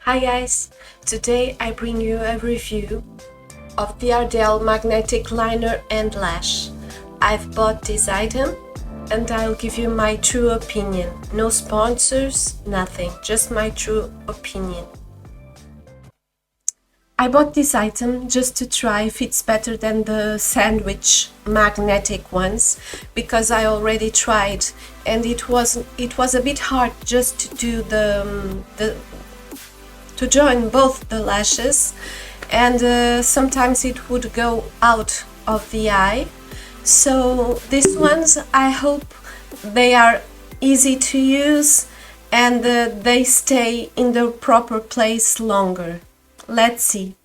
Hi guys, today I bring you a review of the Ardell Magnetic Liner and Lash. I've bought this item and I'll give you my true opinion. No sponsors, nothing, just my true opinion. I bought this item just to try if it's better than the sandwich magnetic ones, because I already tried and it was a bit hard just to do to join both the lashes, and sometimes it would go out of the eye. So these ones, I hope they are easy to use and they stay in the proper place longer. Let's see.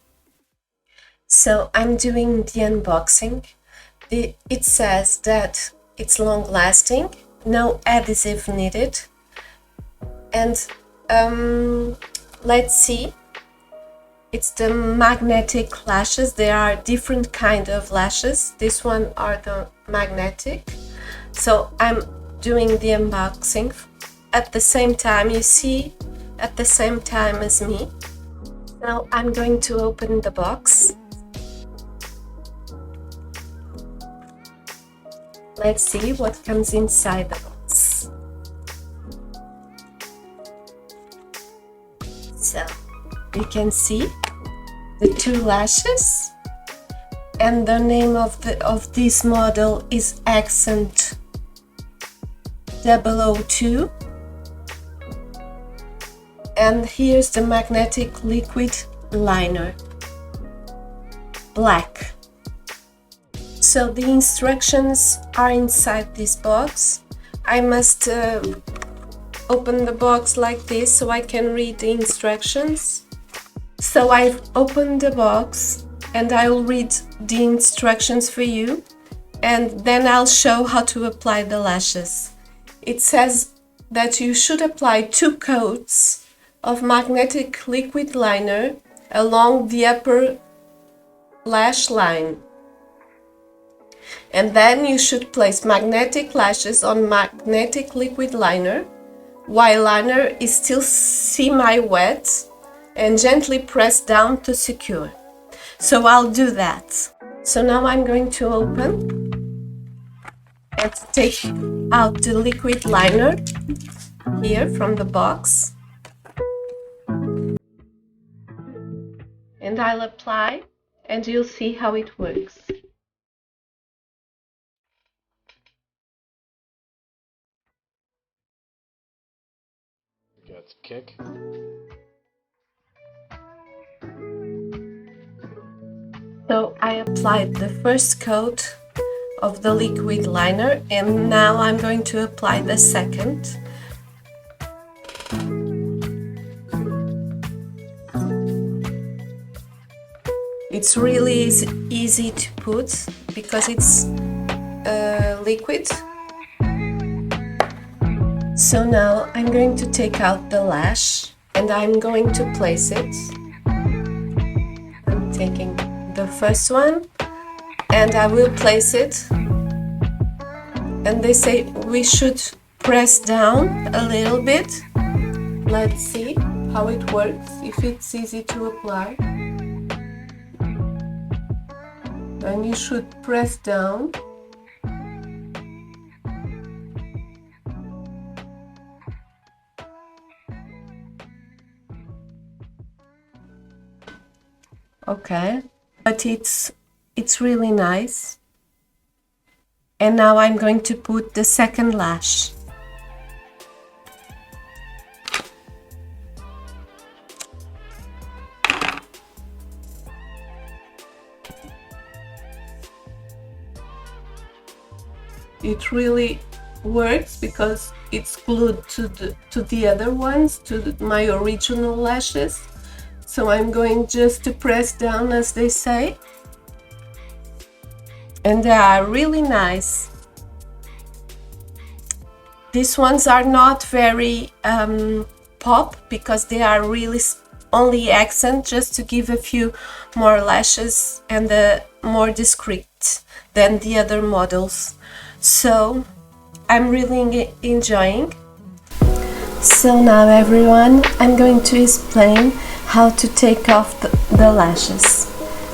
So I'm doing the unboxing. It says that it's long lasting, no adhesive needed, and let's see. It's the magnetic lashes. There are different kind of lashes. This one are the magnetic. So I'm doing the unboxing at the same time, you see, at the same time as me. Now I'm going to open the box. Let's see what comes inside the box. So you can see the two lashes, and the name of this model is Accent 002. And here's the magnetic liquid liner, black. So the instructions are inside this box. I must open the box like this so I can read the instructions. So I've opened the box and I'll read the instructions for you, and then I'll show how to apply the lashes. It says that you should apply 2 coats of magnetic liquid liner along the upper lash line, and then you should place magnetic lashes on magnetic liquid liner while liner is still semi-wet, and gently press down to secure. So I'll do that. So now I'm going to open and take out the liquid liner here from the box, and I'll apply and you'll see how it works. Got kick. So I applied the first coat of the liquid liner, and now I'm going to apply the second. It's really easy to put because it's liquid. So now I'm going to take out the lash and I'm going to place it. I'm taking the first one and I will place it. And they say we should press down a little bit. Let's see how it works, if it's easy to apply. And you should press down. Okay, but it's really nice. And now I'm going to put the second lash. It really works because it's glued to the other ones, to my original lashes. So I'm going just to press down, as they say, and they are really nice. These ones are not very pop because they are really only accent, just to give a few more lashes and more discreet than the other models. So I'm really enjoying. So now everyone, I'm going to explain how to take off the lashes.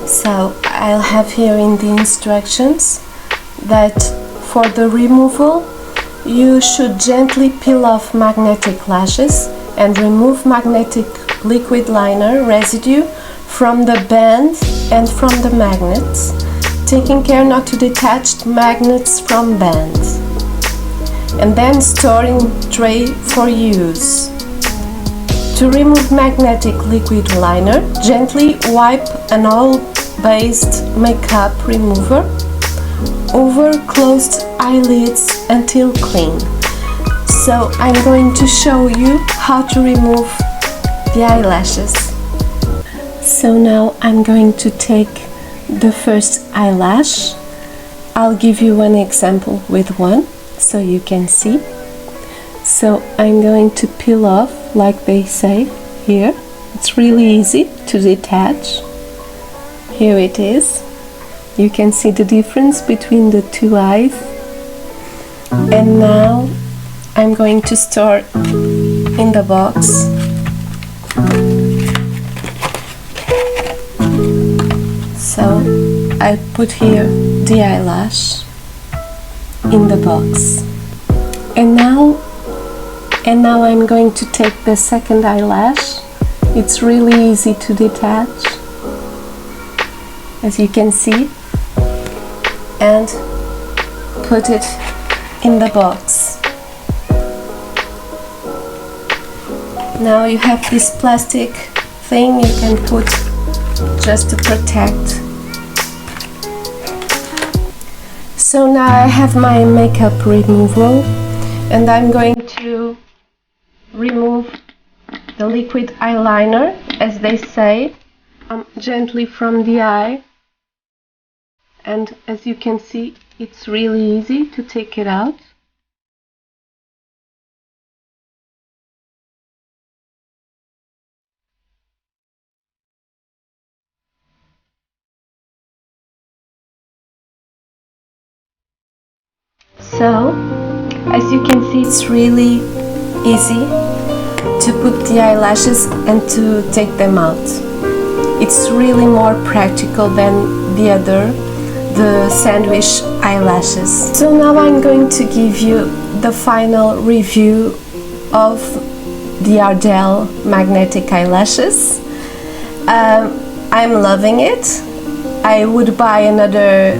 So I'll have here in the instructions that for the removal you should gently peel off magnetic lashes and remove magnetic liquid liner residue from the band and from the magnets, taking care not to detach magnets from bands, and then store in tray for use. To remove magnetic liquid liner, gently wipe an oil-based makeup remover over closed eyelids until clean. So I'm going to show you how to remove the eyelashes. So now I'm going to take the first eyelash. I'll give you one example with one so you can see. So I'm going to peel off like they say here. It's really easy to detach. Here it is. You can see the difference between the two eyes. And now I'm going to store in the box. So I put here the eyelash in the box. And now I'm going to take the second eyelash. It's really easy to detach, as you can see, and put it in the box. Now you have this plastic thing you can put just to protect. So now I have my makeup removal, and I'm going to remove the liquid eyeliner, as they say, gently from the eye. And as you can see, it's really easy to take it out. So, as you can see, it's really easy to put the eyelashes and to take them out. It's really more practical than the sandwich eyelashes. So now I'm going to give you the final review of the Ardell magnetic eyelashes. I'm loving it. I would buy another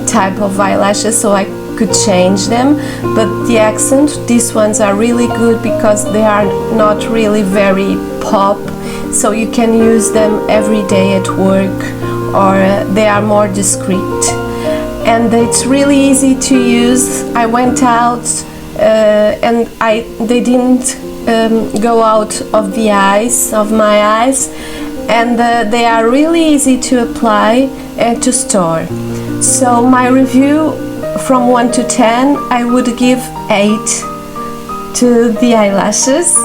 type of eyelashes so I could change them, but the accent, these ones are really good because they are not really very pop, so you can use them every day at work, or they are more discreet, and it's really easy to use. I went out and they didn't go out of the eyes of my eyes, and they are really easy to apply and to store. So my review from 1 to 10, I would give 8 to the eyelashes,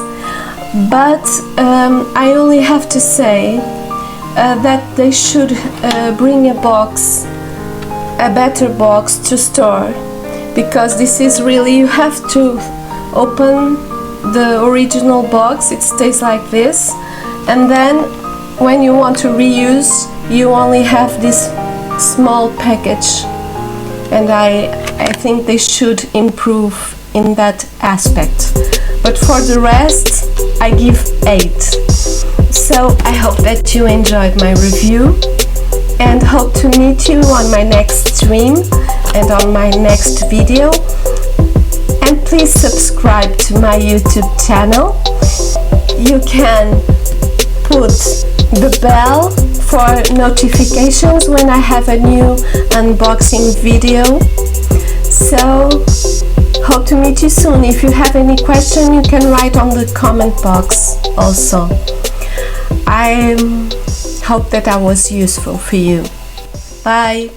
but I only have to say that they should bring a better box to store, because this is really, you have to open the original box, it stays like this, and then when you want to reuse, you only have this small package. And I think they should improve in that aspect. But for the rest, I give 8. So I hope that you enjoyed my review, and hope to meet you on my next stream and on my next video. And please subscribe to my YouTube channel. You can put the bell for notifications when I have a new unboxing video. So hope to meet you soon. If you have any question, you can write on the comment box also. I hope that I was useful for you. Bye.